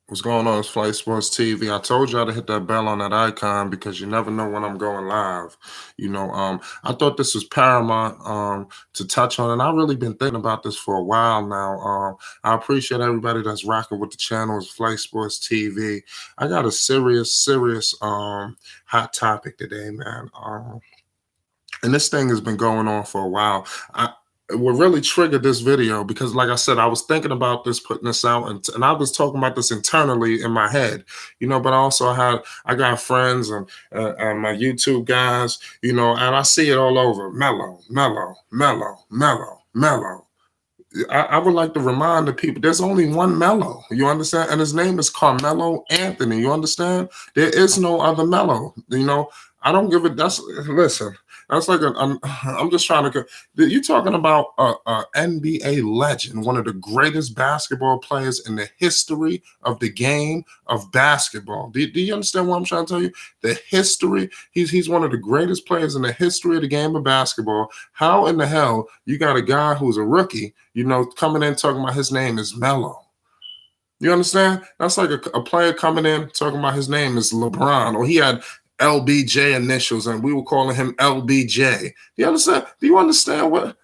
What's going on? It's Flight Sports TV. I told y'all to hit that bell on that icon because you never know when I'm going live. I thought this was paramount to touch on, and I've really been thinking about this for a while now. I appreciate everybody that's rocking with the channel. It's Flight Sports TV. I got a serious hot topic today, man. And this thing has been going on for a while. What really triggered this video because, like I said, I was thinking about this, putting this out, and I was talking about this internally in my head, but also I got friends and my YouTube guys, and I see it all over. Melo, Melo, Melo, Melo, Melo. I would like to remind the people there's only one Melo, you understand? And his name is Carmelo Anthony, you understand? There is no other Melo, I don't give it. Listen. That's like I'm just trying to. You're talking about a NBA legend, one of the greatest basketball players in the history of the game of basketball. Do you understand what I'm trying to tell you? The history. He's one of the greatest players in the history of the game of basketball. How in the hell you got a guy who's a rookie, coming in talking about his name is Melo? You understand? That's like a player coming in talking about his name is LeBron, or he had LBJ initials, and we were calling him LBJ. Do you understand? Do you understand what?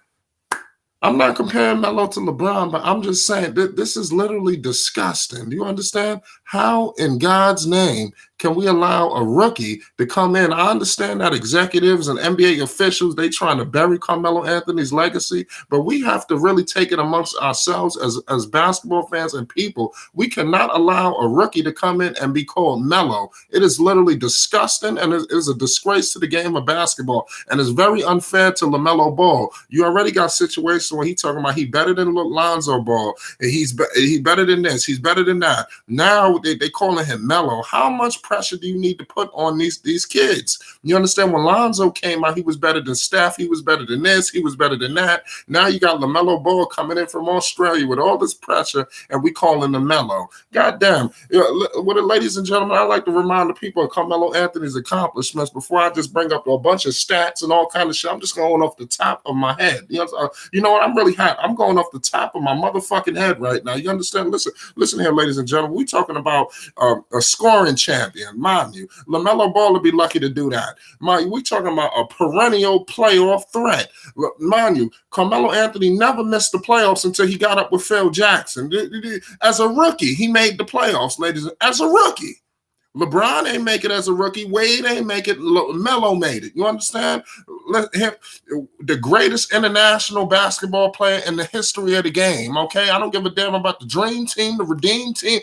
I'm not comparing Melo to LeBron, but I'm just saying that this is literally disgusting. Do you understand? How in God's name can we allow a rookie to come in? I understand that executives and NBA officials, they trying to bury Carmelo Anthony's legacy, but we have to really take it amongst ourselves as basketball fans and people. We cannot allow a rookie to come in and be called Melo. It is literally disgusting, and it is a disgrace to the game of basketball, and it's very unfair to LaMelo Ball. You already got situations where he talking about he better than Lonzo Ball, and he better than this, he's better than that. Now they calling him Melo. How much pressure do you need to put on these kids? You understand? When Lonzo came out, he was better than Steph, he was better than this, he was better than that. Now you got LaMelo Ball coming in from Australia with all this pressure, and we calling him Melo. Goddamn. Ladies and gentlemen, I like to remind the people of Carmelo Anthony's accomplishments before I just bring up a bunch of stats and all kind of shit. I'm just going off the top of my head. You know what? I'm really hot. I'm going off the top of my motherfucking head right now. You understand? Listen here, ladies and gentlemen. We talking about a scoring champion, mind you. LaMelo Ball would be lucky to do that. We talking about a perennial playoff threat. Mind you, Carmelo Anthony never missed the playoffs until he got up with Phil Jackson. As a rookie, he made the playoffs, ladies. As a rookie. LeBron ain't make it as a rookie. Wade ain't make it. Melo made it. You understand? The greatest international basketball player in the history of the game, okay? I don't give a damn about the dream team, the redeem team.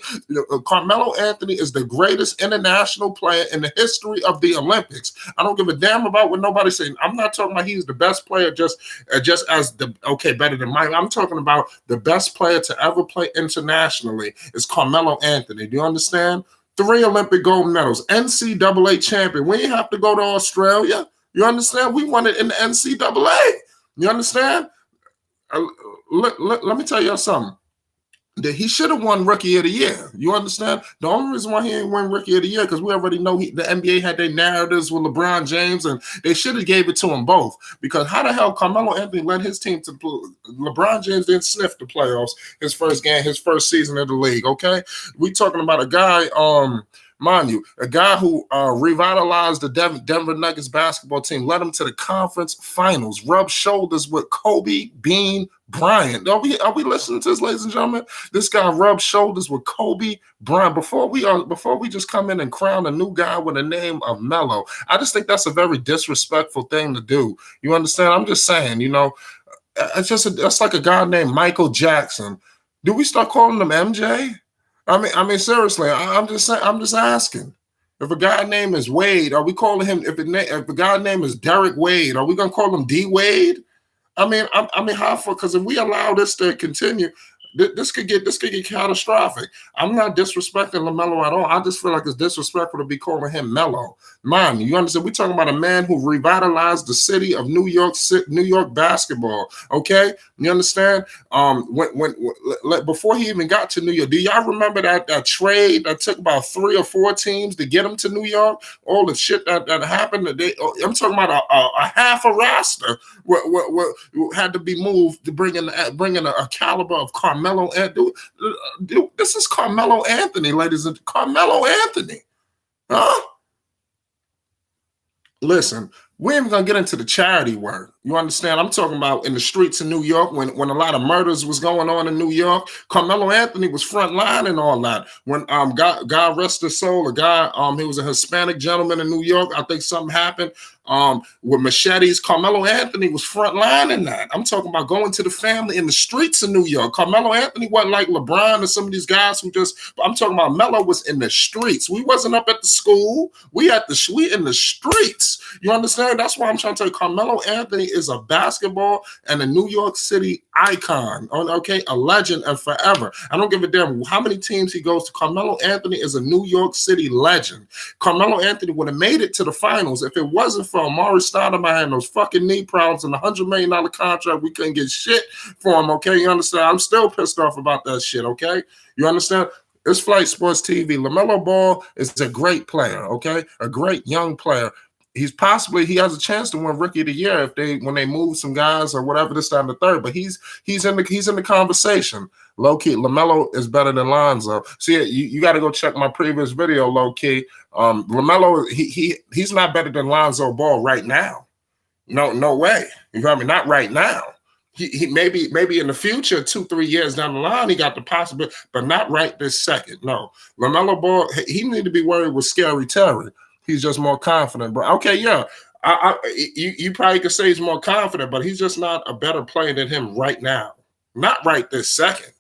Carmelo Anthony is the greatest international player in the history of the Olympics. I don't give a damn about what nobody's saying. I'm not talking about he's the best player just as better than Mike. I'm talking about the best player to ever play internationally is Carmelo Anthony. Do you understand? 3 Olympic gold medals, NCAA champion. We didn't have to go to Australia. You understand? We won it in the NCAA. You understand? Let me tell you something. That he should have won Rookie of the Year. You understand? The only reason why he ain't won Rookie of the Year because we already know the NBA had their narratives with LeBron James, and they should have gave it to him both. Because how the hell Carmelo Anthony led his team to LeBron James didn't sniff the playoffs his first game, his first season of the league. Okay, we talking about a guy. Mind you, a guy who revitalized the Denver Nuggets basketball team, led them to the conference finals, rubbed shoulders with Kobe Bean Bryant. Are we listening to this, ladies and gentlemen? This guy rubbed shoulders with Kobe Bryant. Before we just come in and crown a new guy with the name of Melo, I just think that's a very disrespectful thing to do. You understand? I'm just saying, that's like a guy named Michael Jackson. Do we start calling him MJ? I mean, seriously, I'm just saying. I'm just asking. If a guy name is Wade, are we calling him? If a guy name is Derek Wade, are we gonna call him D Wade? I mean, how far? Because if we allow this to continue, this could get catastrophic. I'm not disrespecting LaMelo at all. I just feel like it's disrespectful to be calling him Melo. Man, you understand? We're talking about a man who revitalized the city of New York basketball. Okay, you understand? When before he even got to New York, do y'all remember that trade that took about 3 or 4 teams to get him to New York? All the shit that happened. I'm talking about a half a roster what had to be moved to bring in a caliber of Carmelo Carmelo Anthony. This is Carmelo Anthony, ladies and Carmelo Anthony. Huh? Listen, we ain't gonna get into the charity work. You understand? I'm talking about in the streets of New York when a lot of murders was going on in New York. Carmelo Anthony was front line and all that. When God rest his soul, a guy he was a Hispanic gentleman in New York. I think something happened with machetes. Carmelo Anthony was front line in that. I'm talking about going to the family in the streets of New York. Carmelo Anthony wasn't like LeBron or some of these guys who just. I'm talking about Melo was in the streets. We wasn't up at the school. We in the streets. You understand? That's why I'm trying to tell you, Carmelo Anthony is a basketball and a New York City icon. Okay, a legend and forever. I don't give a damn how many teams he goes to. Carmelo Anthony is a New York City legend. Carmelo Anthony would have made it to the finals if it wasn't for Amari Stoudemire and those fucking knee problems and the $100 million contract. We couldn't get shit for him. Okay, you understand? I'm still pissed off about that shit. Okay, you understand? It's Flight Sports TV. LaMelo Ball is a great player. Okay, a great young player. He has a chance to win Rookie of the Year when they move some guys or whatever this time the third. But he's in the conversation. Low key, LaMelo is better than Lonzo. See, you got to go check my previous video. Low key, LaMelo he's not better than Lonzo Ball right now. No way. You got me? Not right now. He maybe in the future, 2-3 years down the line, he got the possibility, but not right this second. No, LaMelo Ball, he need to be worried with Scary Terry. He's just more confident. But okay, yeah, you probably could say he's more confident, but he's just not a better player than him right now. Not right this second.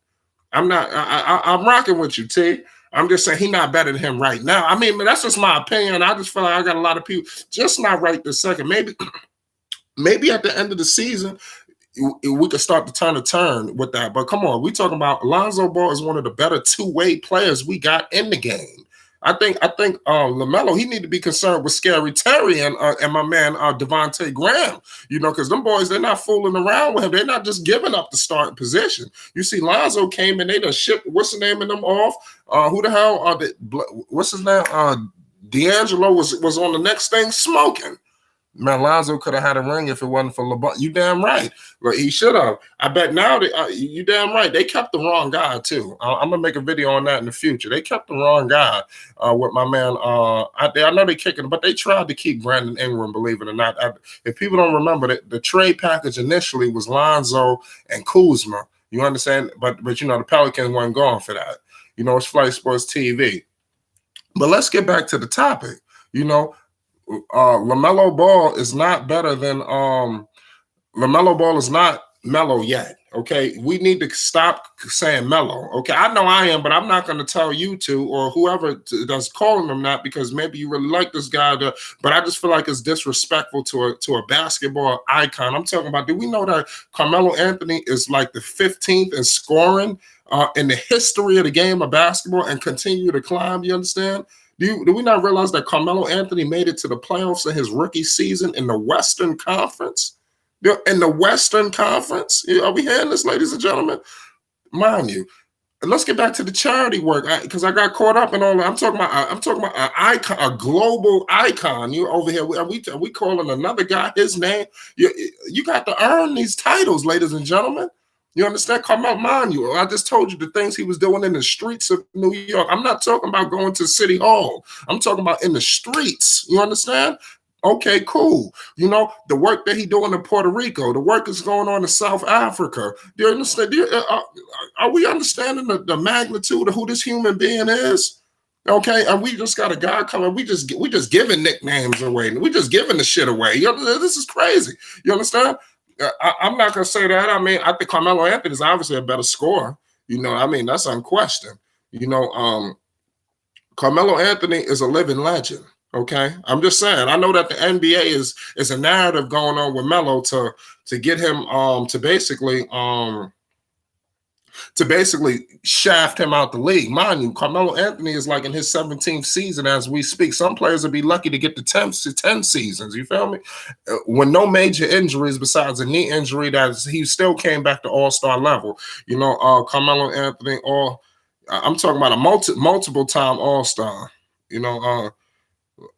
I'm rocking with you, T. I'm just saying he's not better than him right now. I mean, that's just my opinion. I just feel like I got a lot of people just not right this second. Maybe at the end of the season, we could start to turn with that. But come on, we talking about Lonzo Ball is one of the better two-way players we got in the game. I think LaMelo, he need to be concerned with Scary Terry and my man Devontae Graham, because them boys, they're not fooling around with him. They're not just giving up the starting position. You see, Lonzo came and they done shipped, what's the name of them off? Who the hell? What's his name? D'Angelo was on the next thing smoking. Man, Lonzo could have had a ring if it wasn't for LeBron. You damn right. But he should have. I bet now, you damn right. They kept the wrong guy, too. I'm going to make a video on that in the future. They kept the wrong guy with my man. I know they're kicking, but they tried to keep Brandon Ingram, believe it or not. If people don't remember, the trade package initially was Lonzo and Kuzma. You understand? But the Pelicans weren't going for that. It's Flight Sports TV. But let's get back to the topic. LaMelo Ball is not better than LaMelo Ball is not Melo yet. Okay, we need to stop saying Melo. Okay, I know I am, but I'm not going to tell you to or whoever that's calling him that because maybe you really like this guy. But I just feel like it's disrespectful to a basketball icon. I'm talking about. Do we know that Carmelo Anthony is like the 15th in scoring in the history of the game of basketball and continue to climb? You understand? Do we not realize that Carmelo Anthony made it to the playoffs in his rookie season in the Western Conference? In the Western Conference? Are we hearing this, ladies and gentlemen? Mind you, let's get back to the charity work because I got caught up in all that. I'm talking about an icon, a global icon. You over here? Are we calling another guy his name? You got to earn these titles, ladies and gentlemen. You understand? Carmelo, mind you, I just told you the things he was doing in the streets of New York. I'm not talking about going to City Hall. I'm talking about in the streets. You understand? Okay, cool. The work that he doing in Puerto Rico, the work is going on in South Africa. Do you understand? Are we understanding the magnitude of who this human being is? Okay, and we just got a guy coming. We just giving nicknames away. We just giving the shit away. This is crazy. You understand? I'm not going to say that. I mean, I think Carmelo Anthony is obviously a better scorer. That's unquestioned. Carmelo Anthony is a living legend. Okay, I'm just saying. I know that the NBA is a narrative going on with Melo to get him to basically shaft him out the league. Mind you, Carmelo Anthony is like in his 17th season as we speak. Some players would be lucky to get to 10 seasons. You feel me? With no major injuries besides a knee injury, that he still came back to all-star level. Carmelo Anthony, I'm talking about a multiple time all-star.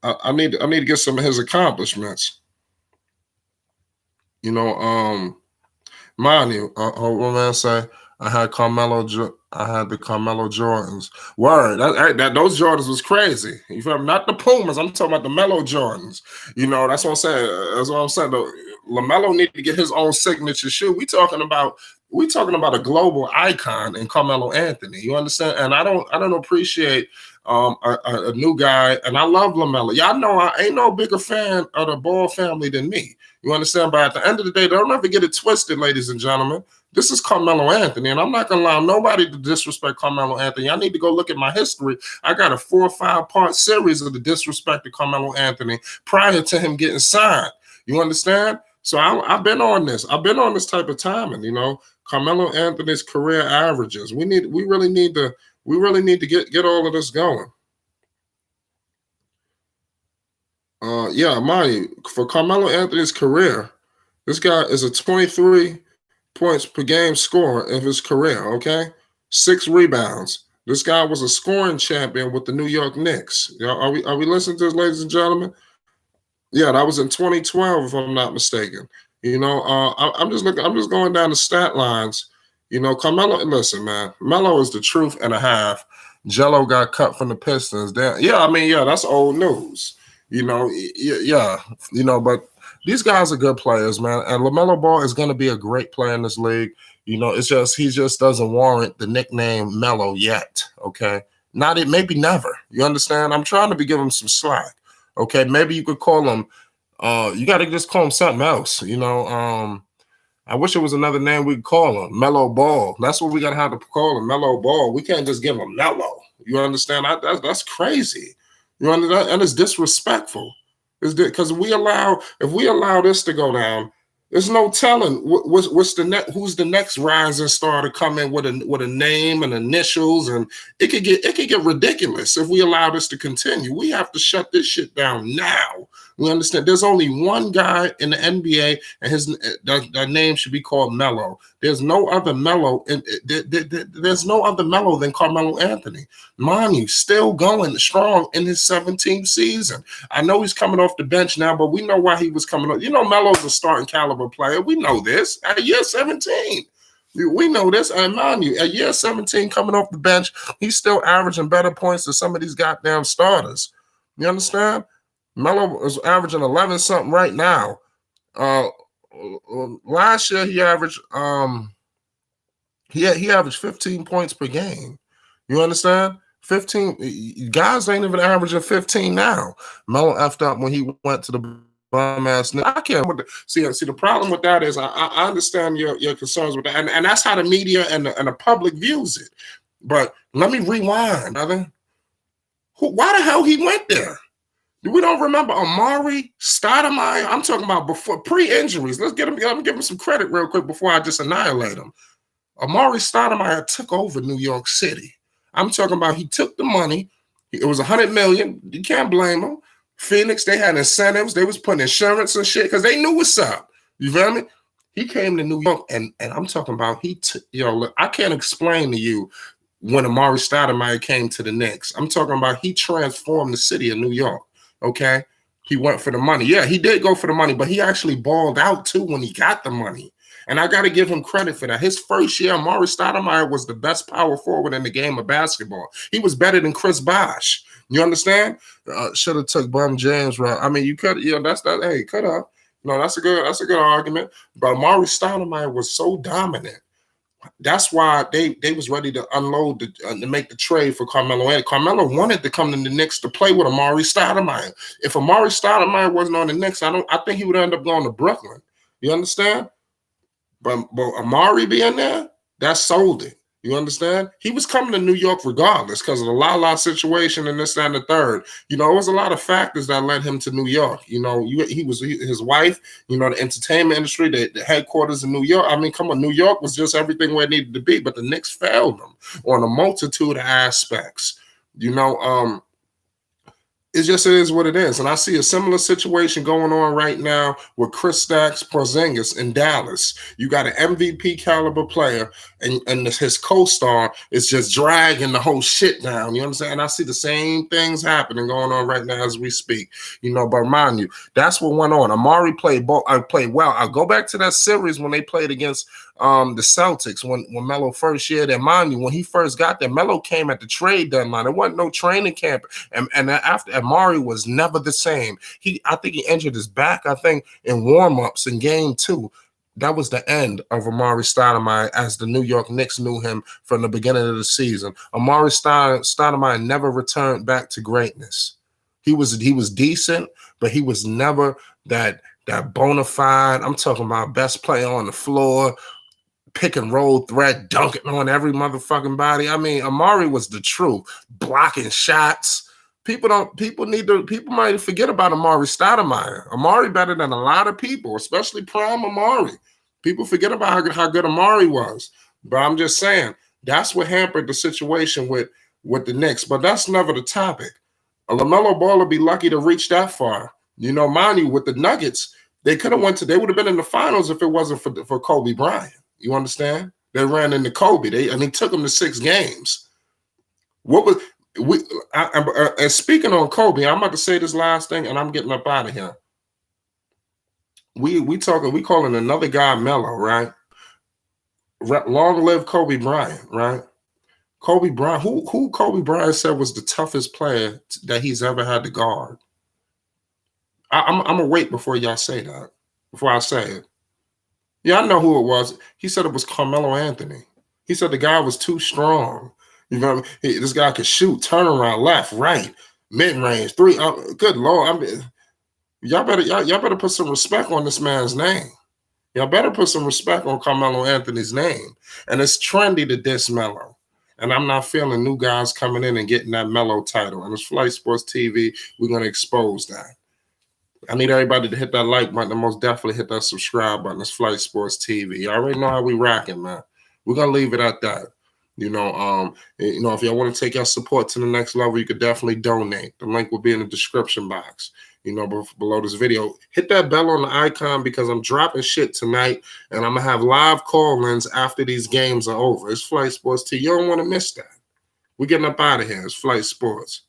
I need to get some of his accomplishments. Mind you, what man say? I had the Carmelo Jordans. Word. Those Jordans was crazy. You feel me? Not the Pumas. I'm talking about the Melo Jordans. You know, that's what I'm saying. That's what I'm saying. LaMelo need to get his own signature shoe. We talking about a global icon in Carmelo Anthony. You understand? And I don't appreciate a new guy. And I love LaMelo. Y'all know I ain't no bigger fan of the Ball family than me. You understand? But at the end of the day, don't ever get it twisted, ladies and gentlemen. This is Carmelo Anthony, and I'm not going to allow nobody to disrespect Carmelo Anthony. I need to go look at my history. I got a 4 or 5 part series of the disrespect of Carmelo Anthony prior to him getting signed. You understand? So I've been on this. I've been on this type of timing. You know, Carmelo Anthony's career averages. We really need to get all of this going. Yeah, mind you, for Carmelo Anthony's career, this guy is a 23 points per game scorer of his career, okay? 6 rebounds. This guy was a scoring champion with the New York Knicks. Are we listening to this, ladies and gentlemen? Yeah, that was in 2012, if I'm not mistaken. You know, I'm just going down the stat lines. You know, Carmelo, listen, man, Melo is the truth and a half. Jello got cut from the Pistons. Yeah, that's old news. You know, yeah, you know, but these guys are good players, man. And LaMelo Ball is going to be a great player in this league. You know, it's just he just doesn't warrant the nickname Melo yet. Okay, maybe never. You understand? I'm trying to be giving him some slack. Okay, maybe you could call him. You got to just call him something else. You know, I wish it was another name we could call him. Melo Ball. That's what we got to have to call him. Melo Ball. We can't just give him Melo. You understand? That's crazy. You understand? And it's disrespectful. Is because if we allow this to go down, there's no telling who's the next rising star to come in with a name and initials, and it could get ridiculous if we allow this to continue. We have to shut this shit down now. We understand there's only one guy in the NBA, and that name should be called Melo. There's no other Melo, and there's no other Melo than Carmelo Anthony. Mind you, still going strong in his 17th season. I know he's coming off the bench now, but we know why he was coming off. You know, Melo's a starting caliber player. We know this at year 17. We know this. And mind you, at year 17, coming off the bench, he's still averaging better points than some of these goddamn starters. You understand? Melo is averaging 11 something right now. Last year he averaged he averaged 15 points per game. You understand? 15 guys ain't even averaging 15 now. Melo effed up when he went to the bum ass. I can't see the problem with that is I understand your concerns with that, and that's how the media and the public views it. But let me rewind, brother. Why the hell he went there? We don't remember Amari Stoudemire. I'm talking about before pre-injuries. Let me give him some credit real quick before I just annihilate him. Amari Stoudemire took over New York City. I'm talking about he took the money. It was $100 million. You can't blame him. Phoenix, they had incentives. They was putting insurance and shit because they knew what's up. You feel me? He came to New York, and I'm talking about look, I can't explain to you when Amari Stoudemire came to the Knicks. I'm talking about he transformed the city of New York. Okay, he went for the money. Yeah, he did go for the money, but he actually balled out too when he got the money. And I got to give him credit for that. His first year, Amari Stoudemire was the best power forward in the game of basketball. He was better than Chris Bosh. You understand? Should have took Bum James route. I mean, you could, hey, could have. No, that's a good argument. But Amari Stoudemire was so dominant. That's why they was ready to unload to make the trade for Carmelo. And Carmelo wanted to come to the Knicks to play with Amari Stoudemire. If Amari Stoudemire wasn't on the Knicks, I think he would end up going to Brooklyn. You understand? But Amari being there, that sold it. You understand? He was coming to New York regardless because of the La situation and this, that, and the third. You know, it was a lot of factors that led him to New York. You know, his wife, you know, the entertainment industry, the headquarters in New York. I mean, come on, New York was just everything where it needed to be, but the Knicks failed them on a multitude of aspects. You know, it is what it is. And I see a similar situation going on right now with Kristaps Porzingis in Dallas. You got an MVP caliber player, and his co-star is just dragging the whole shit down. You know what I'm saying? And I see the same things happening going on right now as we speak. You know, but mind you, that's what went on. Amari played well. I'll go back to that series when they played against the Celtics when Melo first year there. Mind you, when he first got there, Melo came at the trade deadline. There wasn't no training camp, and after Amari was never the same. I think he injured his back. I think in warm-ups in game 2. That was the end of Amari Stoudemire as the New York Knicks knew him from the beginning of the season. Amari Stoudemire never returned back to greatness. He was decent, but he was never that bona fide. I'm talking about best player on the floor, pick and roll threat, dunking on every motherfucking body. I mean, Amari was the truth, blocking shots. People might forget about Amari Stoudemire. Amari better than a lot of people, especially prime Amari. People forget about how good Amari was. But I'm just saying, that's what hampered the situation with the Knicks. But that's never the topic. A LaMelo Ball would be lucky to reach that far. You know, mind you, with the Nuggets, they would have been in the finals if it wasn't for Kobe Bryant. You understand? They ran into Kobe. And he took them to 6 games. And speaking on Kobe, I'm about to say this last thing, and I'm getting up out of here. We calling another guy Melo, right? Long live Kobe Bryant, right? Kobe Bryant, who Kobe Bryant said was the toughest player that he's ever had to guard? I'm gonna wait before y'all say that. Before I say it. Yeah, I know who it was. He said it was Carmelo Anthony. He said the guy was too strong. You know what I mean? This guy could shoot, turn around, left, right, mid-range, 3. Good Lord. Y'all better put some respect on this man's name. Y'all better put some respect on Carmelo Anthony's name. And it's trendy to diss Melo. And I'm not feeling new guys coming in and getting that Melo title. And it's Flight Sports TV. We're going to expose that. I need everybody to hit that like button and most definitely hit that subscribe button. It's Flight Sports TV. You already know how we rocking, man. We're going to leave it at that. You know, if y'all want to take your support to the next level, you could definitely donate. The link will be in the description box, below this video. Hit that bell on the icon because I'm dropping shit tonight, and I'm going to have live call-ins after these games are over. It's Flight Sports TV. You don't want to miss that. We're getting up out of here. It's Flight Sports.